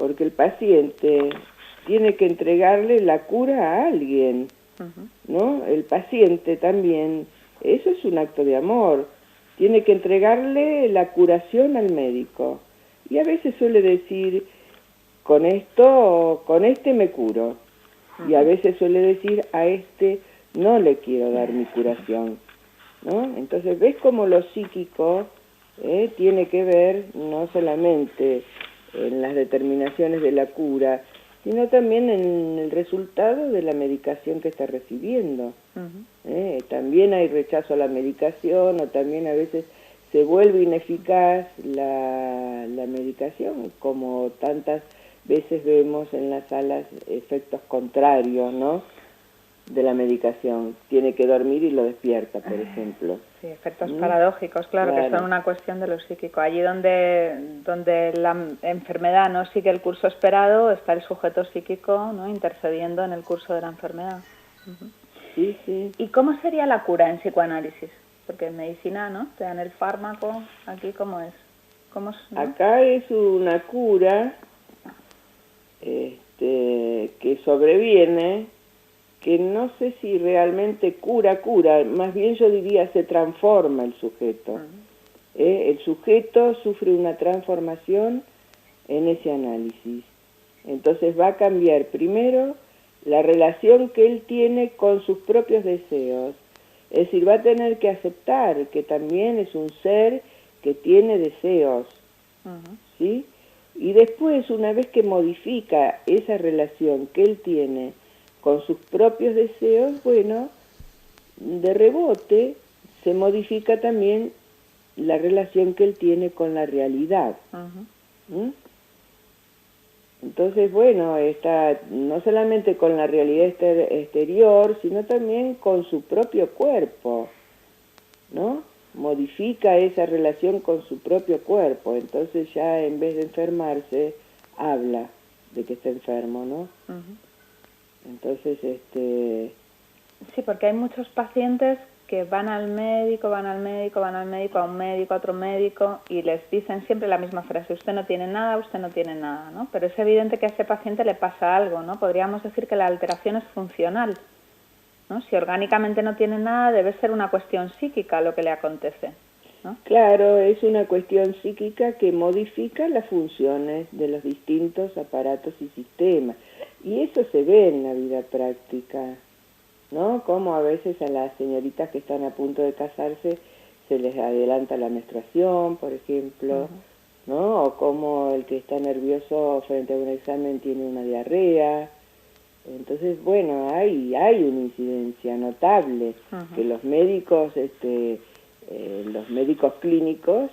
porque el paciente tiene que entregarle la cura a alguien, ¿no? El paciente también, eso es un acto de amor, tiene que entregarle la curación al médico. Y a veces suele decir, con este me curo. Y a veces suele decir, a este no le quiero dar mi curación, ¿no? Entonces, ¿ves cómo lo psíquico tiene que ver no solamente en las determinaciones de la cura, sino también en el resultado de la medicación que está recibiendo? También hay rechazo a la medicación, o también a veces se vuelve ineficaz la medicación, como tantas veces vemos en las salas efectos contrarios, ¿no?, de la medicación. Tiene que dormir y lo despierta, por ejemplo. Sí, efectos paradójicos, claro, que son una cuestión de lo psíquico. Allí donde la enfermedad no sigue el curso esperado, está el sujeto psíquico, ¿no?, intercediendo en el curso de la enfermedad. Sí, sí. ¿Y cómo sería la cura en psicoanálisis? Porque en medicina, ¿no?, te dan el fármaco. Aquí, ¿cómo es? ¿no? Acá es una cura que sobreviene, que no sé si realmente cura, más bien yo diría se transforma el sujeto. El sujeto sufre una transformación en ese análisis. Entonces va a cambiar primero la relación que él tiene con sus propios deseos. Es decir, va a tener que aceptar que también es un ser que tiene deseos, ¿sí? Y después, una vez que modifica esa relación que él tiene con sus propios deseos, bueno, de rebote se modifica también la relación que él tiene con la realidad. Entonces, bueno, está no solamente con la realidad exterior, sino también con su propio cuerpo, ¿no? Modifica esa relación con su propio cuerpo. Entonces ya en vez de enfermarse, habla de que está enfermo, ¿no? Entonces, Sí, porque hay muchos pacientes que van al médico, a un médico, a otro médico, y les dicen siempre la misma frase: usted no tiene nada, ¿no? Pero es evidente que a ese paciente le pasa algo, ¿no? Podríamos decir que la alteración es funcional, ¿no? Si orgánicamente no tiene nada, debe ser una cuestión psíquica lo que le acontece, ¿no? Claro, es una cuestión psíquica que modifica las funciones de los distintos aparatos y sistemas. Y eso se ve en la vida práctica, ¿no? Como a veces a las señoritas que están a punto de casarse se les adelanta la menstruación, por ejemplo, ¿no? O como el que está nervioso frente a un examen tiene una diarrea. Entonces, bueno, hay una incidencia notable que los médicos, los médicos clínicos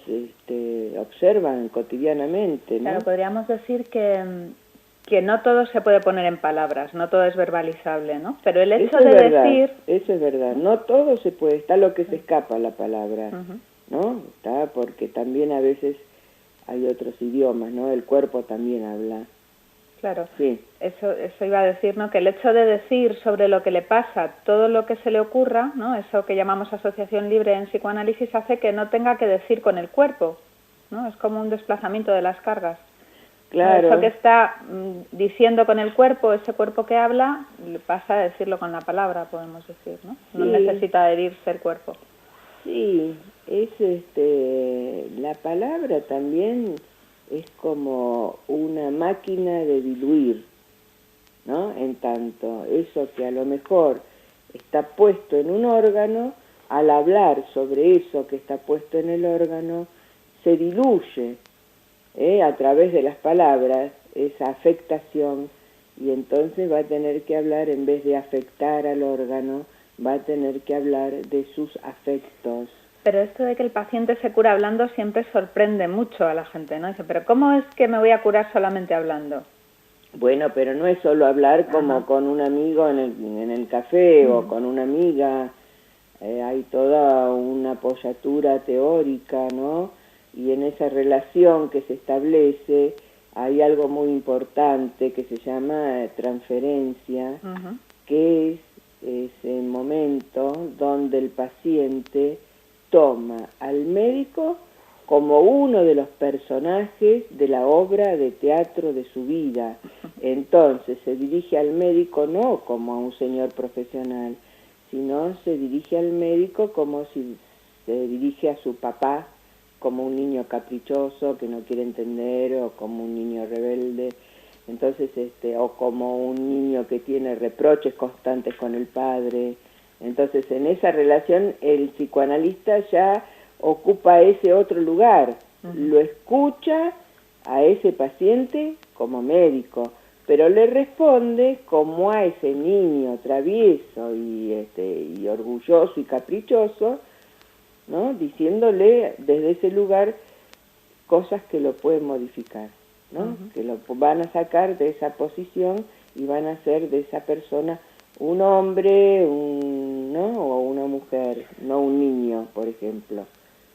observan cotidianamente, ¿no? Claro, podríamos decir que no todo se puede poner en palabras, no todo es verbalizable, ¿no? Pero el hecho de decir... Eso es verdad, no todo se puede, está lo que se escapa a la palabra, ¿no? Está porque también a veces hay otros idiomas, ¿no? El cuerpo también habla. Claro, sí. Eso iba a decir, ¿no? Que el hecho de decir sobre lo que le pasa, todo lo que se le ocurra, ¿no? Eso que llamamos asociación libre en psicoanálisis hace que no tenga que decir con el cuerpo, ¿no? Es como un desplazamiento de las cargas. Claro. Eso que está diciendo con el cuerpo, ese cuerpo que habla, le pasa a decirlo con la palabra, podemos decir, ¿no? Sí. No necesita adherirse el cuerpo. Sí, es la palabra también es como una máquina de diluir, ¿no? En tanto, eso que a lo mejor está puesto en un órgano, al hablar sobre eso que está puesto en el órgano, se diluye a través de las palabras esa afectación, y entonces va a tener que hablar, en vez de afectar al órgano, va a tener que hablar de sus afectos. Pero esto de que el paciente se cura hablando siempre sorprende mucho a la gente, ¿no? Dice, pero ¿cómo es que me voy a curar solamente hablando? Bueno, pero no es solo hablar como con un amigo en el café o con una amiga. Hay toda una apoyatura teórica, ¿no? Y en esa relación que se establece hay algo muy importante que se llama transferencia, que es ese momento donde el paciente toma al médico como uno de los personajes de la obra de teatro de su vida. Entonces se dirige al médico no como a un señor profesional, sino se dirige al médico como si se dirige a su papá, como un niño caprichoso que no quiere entender, o como un niño rebelde, entonces o como un niño que tiene reproches constantes con el padre. Entonces en esa relación el psicoanalista ya ocupa ese otro lugar, lo escucha a ese paciente como médico, pero le responde como a ese niño travieso y orgulloso y caprichoso, ¿no? Diciéndole desde ese lugar cosas que lo pueden modificar, ¿no? Que lo van a sacar de esa posición y van a hacer de esa persona un hombre, ¿no? O una mujer, no un niño, por ejemplo.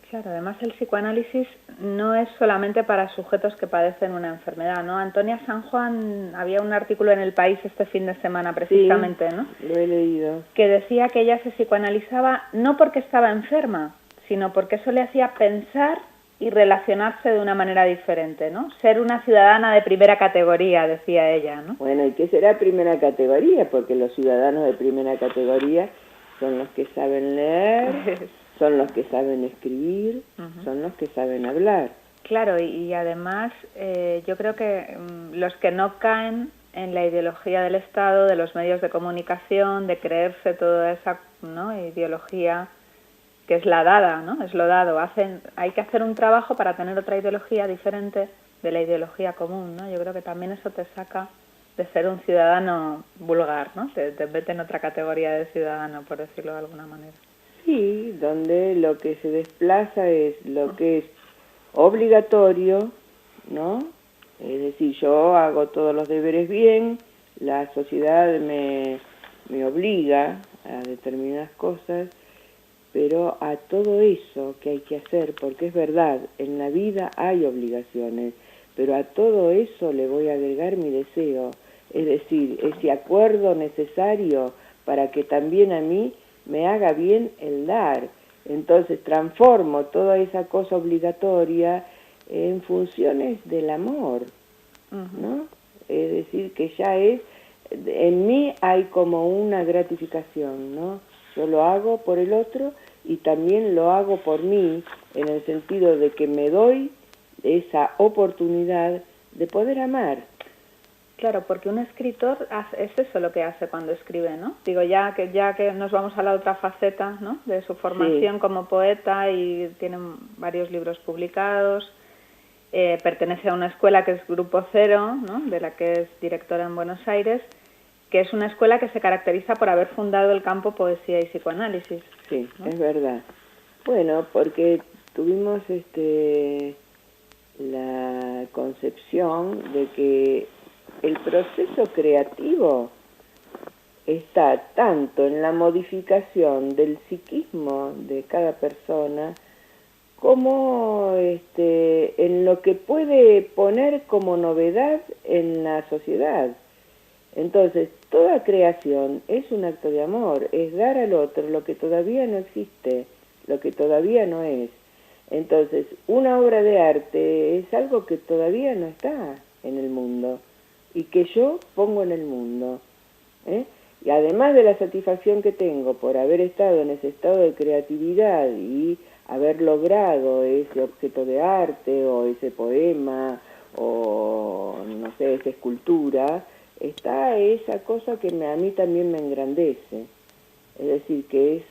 Claro, además el psicoanálisis no es solamente para sujetos que padecen una enfermedad, ¿no? Antonia San Juan, había un artículo en El País este fin de semana precisamente, sí, ¿no? Lo he leído. Que decía que ella se psicoanalizaba no porque estaba enferma, sino porque eso le hacía pensar y relacionarse de una manera diferente, ¿no? Ser una ciudadana de primera categoría, decía ella, ¿no? Bueno, ¿y qué será primera categoría? Porque los ciudadanos de primera categoría son los que saben leer, son los que saben escribir, son los que saben hablar. Claro, y además yo creo que los que no caen en la ideología del Estado, de los medios de comunicación, de creerse toda esa, ¿no?, ideología que es la dada, ¿no? Es lo dado. Hay que hacer un trabajo para tener otra ideología diferente de la ideología común, ¿no? Yo creo que también eso te saca de ser un ciudadano vulgar, ¿no? Te mete en otra categoría de ciudadano, por decirlo de alguna manera. Sí, donde lo que se desplaza es lo que es obligatorio, ¿no? Es decir, yo hago todos los deberes bien, la sociedad me obliga a determinadas cosas, pero a todo eso que hay que hacer, porque es verdad, en la vida hay obligaciones, pero a todo eso le voy a agregar mi deseo, es decir, ese acuerdo necesario para que también a mí me haga bien el dar. Entonces transformo toda esa cosa obligatoria en funciones del amor, ¿no? Es decir, que ya en mí hay como una gratificación, ¿no? Yo lo hago por el otro y también lo hago por mí, en el sentido de que me doy esa oportunidad de poder amar. Claro, porque un escritor es eso lo que hace cuando escribe, ¿no? Digo, ya que nos vamos a la otra faceta, ¿no?, de su formación como poeta, y tiene varios libros publicados, pertenece a una escuela que es Grupo Cero, ¿no?, de la que es directora en Buenos Aires, que es una escuela que se caracteriza por haber fundado el campo poesía y psicoanálisis. Sí, ¿no? Es verdad. Bueno, porque tuvimos la concepción de que el proceso creativo está tanto en la modificación del psiquismo de cada persona como en lo que puede poner como novedad en la sociedad. Entonces, toda creación es un acto de amor, es dar al otro lo que todavía no existe, lo que todavía no es. Entonces, una obra de arte es algo que todavía no está en el mundo y que yo pongo en el mundo. Y además de la satisfacción que tengo por haber estado en ese estado de creatividad y haber logrado ese objeto de arte o ese poema o, no sé, esa escultura, está esa cosa que a mí también me engrandece. Es decir, que es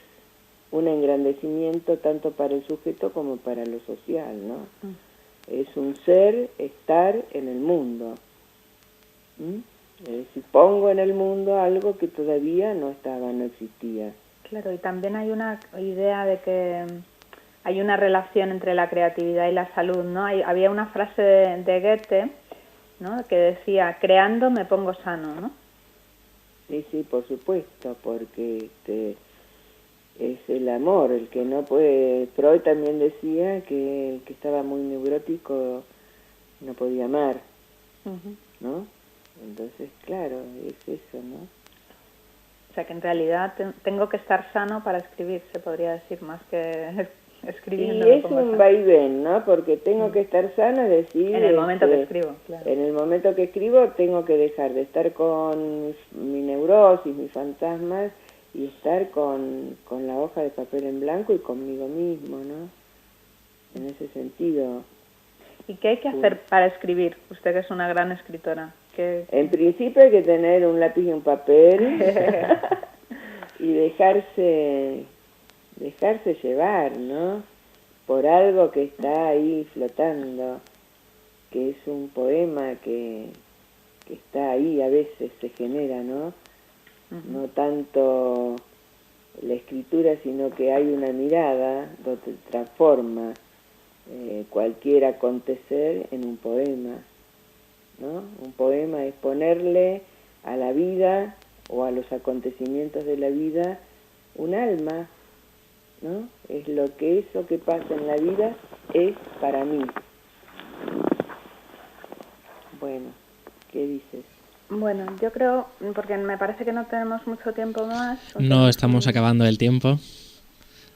un engrandecimiento tanto para el sujeto como para lo social, ¿no? Es un ser, estar en el mundo. Es decir, pongo en el mundo algo que todavía no estaba, no existía. Claro, y también hay una idea de que hay una relación entre la creatividad y la salud, ¿no? Había una frase de Goethe, ¿no?, que decía, creando me pongo sano, ¿no? Sí, por supuesto, porque es el amor el que no puede. Freud también decía que el que estaba muy neurótico no podía amar, ¿no? Entonces, claro, es eso, ¿no? O sea, que en realidad tengo que estar sano para escribir, se podría decir, más que escribiendo. Y es un vaivén, ¿no? Porque tengo que estar sana, decir... En el momento que escribo, claro. En el momento que escribo tengo que dejar de estar con mi neurosis, mis fantasmas, y estar con la hoja de papel en blanco y conmigo mismo, ¿no? En ese sentido. ¿Y qué hay que hacer para escribir? Usted que es una gran escritora. En principio hay que tener un lápiz y un papel y dejarse llevar, ¿no? Por algo que está ahí flotando, que es un poema que está ahí, a veces se genera, ¿no? No tanto la escritura, sino que hay una mirada donde transforma cualquier acontecer en un poema, ¿no? Un poema es ponerle a la vida o a los acontecimientos de la vida un alma, ¿no? Es lo que eso que pasa en la vida es para mí. Bueno, ¿qué dices? Bueno, yo creo, porque me parece que no tenemos mucho tiempo más. No estamos acabando el tiempo,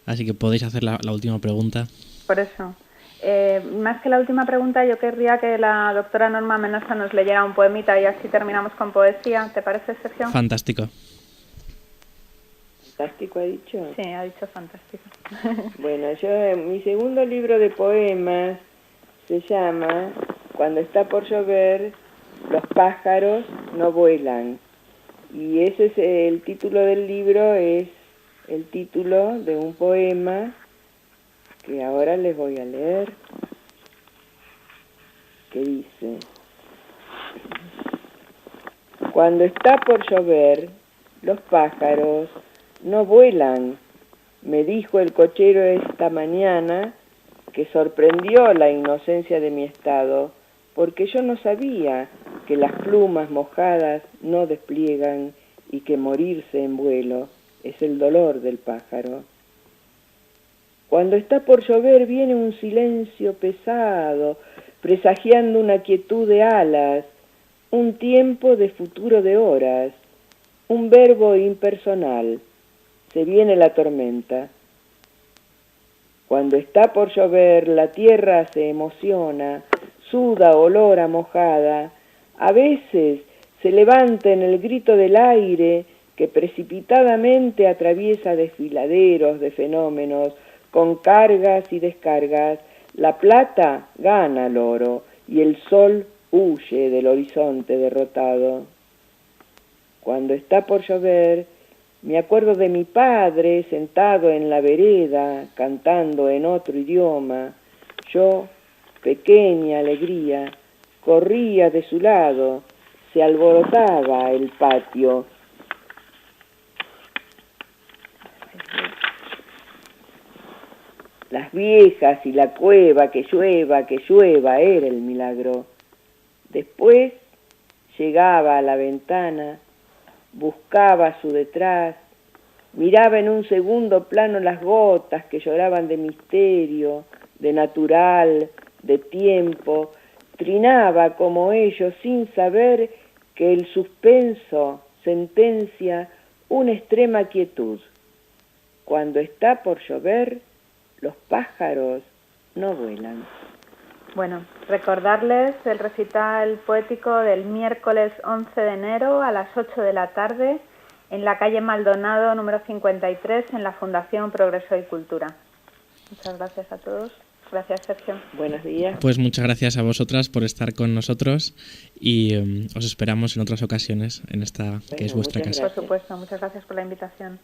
así que podéis hacer la última pregunta. Por eso. Más que la última pregunta, yo querría que la doctora Norma Menosa nos leyera un poemita y así terminamos con poesía. ¿Te parece, Sergio? Fantástico. ¿Fantástico ha dicho? Sí, ha dicho fantástico. Bueno, mi segundo libro de poemas se llama Cuando está por llover, los pájaros no vuelan. Y ese es el título del libro, es el título de un poema que ahora les voy a leer, que dice: Cuando está por llover, los pájaros no vuelan, me dijo el cochero esta mañana, que sorprendió la inocencia de mi estado, porque yo no sabía que las plumas mojadas no despliegan y que morirse en vuelo es el dolor del pájaro. Cuando está por llover viene un silencio pesado, presagiando una quietud de alas, un tiempo de futuro de horas, un verbo impersonal. Se viene la tormenta. Cuando está por llover la tierra se emociona, suda olor a mojada, a veces se levanta en el grito del aire que precipitadamente atraviesa desfiladeros de fenómenos, con cargas y descargas, la plata gana al oro y el sol huye del horizonte derrotado. Cuando está por llover, me acuerdo de mi padre sentado en la vereda, cantando en otro idioma. Yo, pequeña alegría, corría de su lado, se alborotaba el patio. Las viejas y la cueva, que llueva, era el milagro. Después llegaba a la ventana, buscaba su detrás, miraba en un segundo plano las gotas que lloraban de misterio, de natural, de tiempo, trinaba como ellos sin saber que el suspenso sentencia una extrema quietud. Cuando está por llover, los pájaros no vuelan. Bueno, recordarles el recital poético del miércoles 11 de enero a las 8 de la tarde en la calle Maldonado, número 53, en la Fundación Progreso y Cultura. Muchas gracias a todos. Gracias, Sergio. Buenos días. Pues muchas gracias a vosotras por estar con nosotros y os esperamos en otras ocasiones en esta que es vuestra casa. Por supuesto, muchas gracias por la invitación.